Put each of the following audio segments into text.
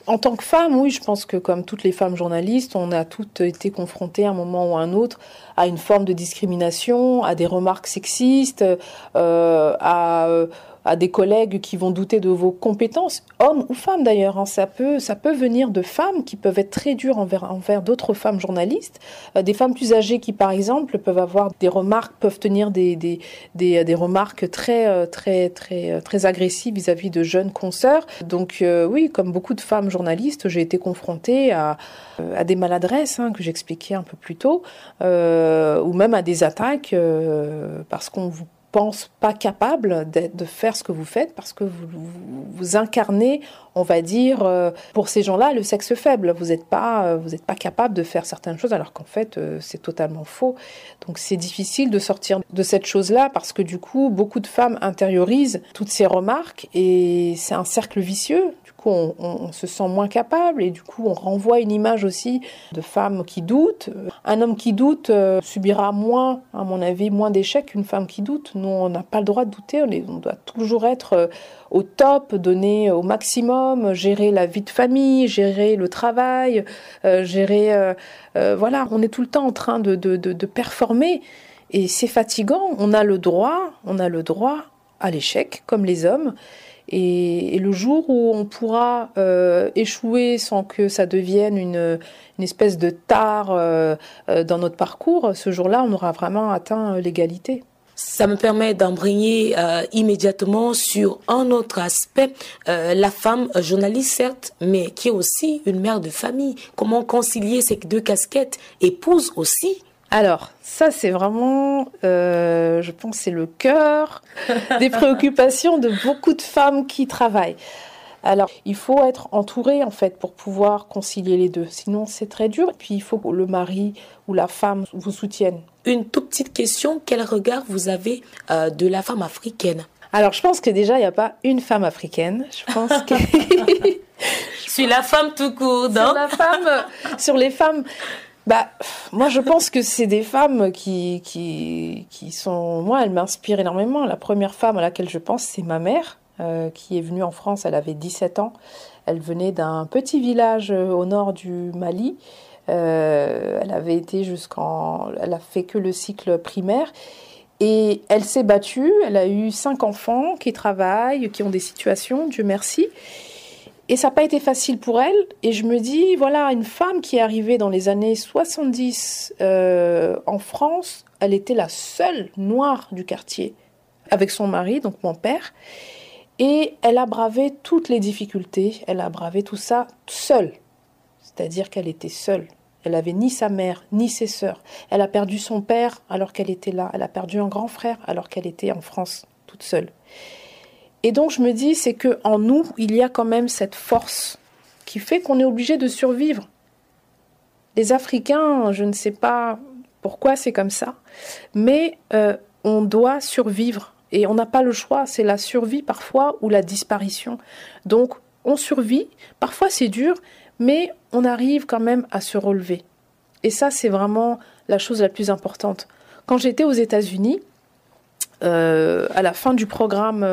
En tant que femme, oui, je pense que comme toutes les femmes journalistes, on a toutes été confrontées à un moment ou à un autre à une forme de discrimination, à des remarques sexistes, à des collègues qui vont douter de vos compétences, hommes ou femmes d'ailleurs. Hein. Ça peut venir de femmes qui peuvent être très dures envers d'autres femmes journalistes, des femmes plus âgées qui, par exemple, peuvent avoir des remarques, peuvent tenir des remarques très agressives vis-à-vis de jeunes consoeurs. Donc oui, comme beaucoup de femmes journalistes, j'ai été confrontée à des maladresses que j'expliquais un peu plus tôt, ou même à des attaques parce qu'on vous pense pas capable de faire ce que vous faites parce que vous incarnez, on va dire, pour ces gens-là, le sexe faible. Vous n'êtes pas capable de faire certaines choses alors qu'en fait, c'est totalement faux. Donc c'est difficile de sortir de cette chose-là parce que du coup, beaucoup de femmes intériorisent toutes ces remarques et c'est un cercle vicieux. Du coup, on se sent moins capable et du coup, on renvoie une image aussi de femmes qui doutent. Un homme qui doute subira moins, à mon avis, moins d'échecs qu'une femme qui doute. Nous, on n'a pas le droit de douter, on doit toujours être au top, donner au maximum, gérer la vie de famille, gérer le travail, voilà, on est tout le temps en train de performer et c'est fatigant. On a le droit à l'échec, comme les hommes. Et le jour où on pourra échouer sans que ça devienne une espèce de tare dans notre parcours, ce jour-là, on aura vraiment atteint l'égalité. Ça me permet d'embrayer immédiatement sur un autre aspect, la femme journaliste certes, mais qui est aussi une mère de famille. Comment concilier ces deux casquettes, épouse aussi? Alors, ça c'est vraiment, je pense, c'est le cœur des préoccupations de beaucoup de femmes qui travaillent. Alors, il faut être entouré en fait pour pouvoir concilier les deux. Sinon, c'est très dur. Et puis, il faut que le mari ou la femme vous soutienne. Une toute petite question, quel regard vous avez de la femme africaine? Alors, je pense que déjà, il n'y a pas une femme africaine. Je pense que... Sur la femme tout court, non? Sur les femmes... moi, je pense que c'est des femmes qui sont... Moi, elles m'inspirent énormément. La première femme à laquelle je pense, c'est ma mère, qui est venue en France. Elle avait 17 ans. Elle venait d'un petit village au nord du Mali. Elle avait été elle a fait que le cycle primaire. Et elle s'est battue. Elle a eu 5 enfants qui travaillent, qui ont des situations, Dieu merci. Et ça n'a pas été facile pour elle. Et je me dis, voilà, une femme qui est arrivée dans les années 70 en France, elle était la seule noire du quartier, avec son mari, donc mon père. Et elle a bravé toutes les difficultés, elle a bravé tout ça seule. C'est-à-dire qu'elle était seule. Elle n'avait ni sa mère, ni ses sœurs. Elle a perdu son père alors qu'elle était là. Elle a perdu un grand frère alors qu'elle était en France, toute seule. Et donc je me dis, c'est qu'en nous, il y a quand même cette force qui fait qu'on est obligé de survivre. Les Africains, je ne sais pas pourquoi c'est comme ça, mais on doit survivre. Et on n'a pas le choix, c'est la survie parfois ou la disparition. Donc on survit, parfois c'est dur, mais on arrive quand même à se relever. Et ça, c'est vraiment la chose la plus importante. Quand j'étais aux États-Unis, à la fin du programme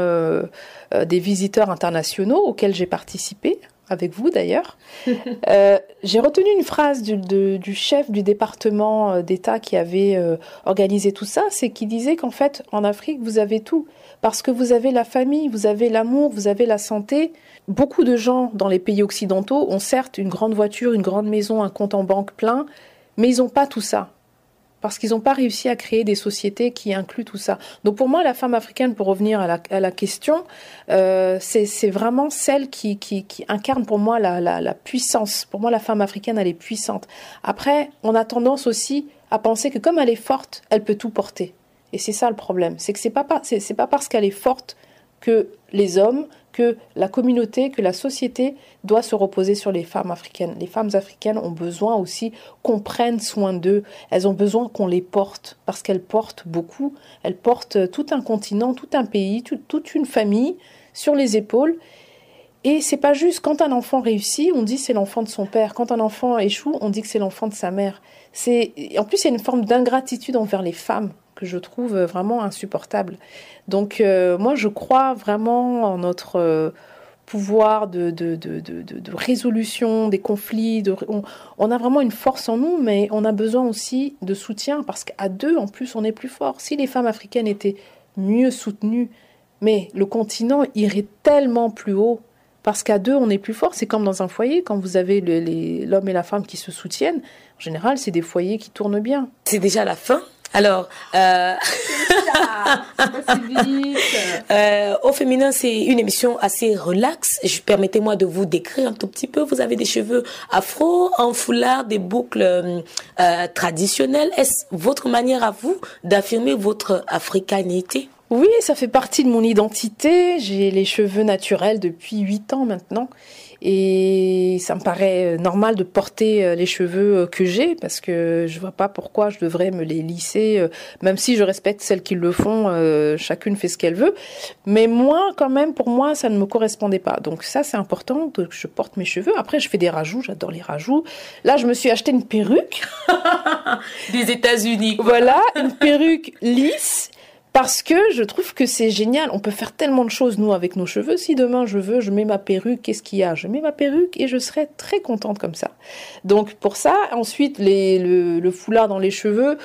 des visiteurs internationaux auquel j'ai participé, avec vous d'ailleurs, j'ai retenu une phrase du chef du département d'État qui avait organisé tout ça, c'est qu'il disait qu'en fait, en Afrique, vous avez tout. Parce que vous avez la famille, vous avez l'amour, vous avez la santé. Beaucoup de gens dans les pays occidentaux ont certes une grande voiture, une grande maison, un compte en banque plein, mais ils n'ont pas tout ça. Parce qu'ils n'ont pas réussi à créer des sociétés qui incluent tout ça. Donc pour moi, la femme africaine, pour revenir à la question, c'est vraiment celle qui incarne pour moi la puissance. Pour moi, la femme africaine, elle est puissante. Après, on a tendance aussi à penser que comme elle est forte, elle peut tout porter. Et c'est ça le problème. C'est que c'est pas parce qu'elle est forte que les hommes, que la communauté, que la société doit se reposer sur les femmes africaines. Les femmes africaines ont besoin aussi qu'on prenne soin d'eux. Elles ont besoin qu'on les porte, parce qu'elles portent beaucoup. Elles portent tout un continent, tout un pays, toute une famille sur les épaules. Et c'est pas juste, quand un enfant réussit, on dit c'est l'enfant de son père. Quand un enfant échoue, on dit que c'est l'enfant de sa mère. En plus, il y a une forme d'ingratitude envers les femmes que je trouve vraiment insupportable. Donc moi, je crois vraiment en notre pouvoir de résolution des conflits. On a vraiment une force en nous, mais on a besoin aussi de soutien parce qu'à deux, en plus, on est plus fort. Si les femmes africaines étaient mieux soutenues, mais le continent irait tellement plus haut. Parce qu'à deux, on est plus fort. C'est comme dans un foyer, quand vous avez l'homme et la femme qui se soutiennent. En général, c'est des foyers qui tournent bien. C'est déjà la fin. Alors, Au féminin, c'est une émission assez relaxe. Permettez-moi de vous décrire un tout petit peu. Vous avez des cheveux afro, un foulard, des boucles traditionnelles. Est-ce votre manière à vous d'affirmer votre africanité? Oui, ça fait partie de mon identité. J'ai les cheveux naturels depuis 8 ans maintenant. Et ça me paraît normal de porter les cheveux que j'ai parce que je vois pas pourquoi je devrais me les lisser, même si je respecte celles qui le font, chacune fait ce qu'elle veut. Mais moi, quand même, pour moi, ça ne me correspondait pas. Donc ça, c'est important que je porte mes cheveux. Après, je fais des rajouts, j'adore les rajouts. Là, je me suis acheté une perruque. Des États-Unis. Voilà, une perruque lisse. Parce que je trouve que c'est génial. On peut faire tellement de choses, nous, avec nos cheveux. Si demain, je mets ma perruque, qu'est-ce qu'il y a? Je mets ma perruque et je serai très contente comme ça. Donc, pour ça, ensuite, le foulard dans les cheveux,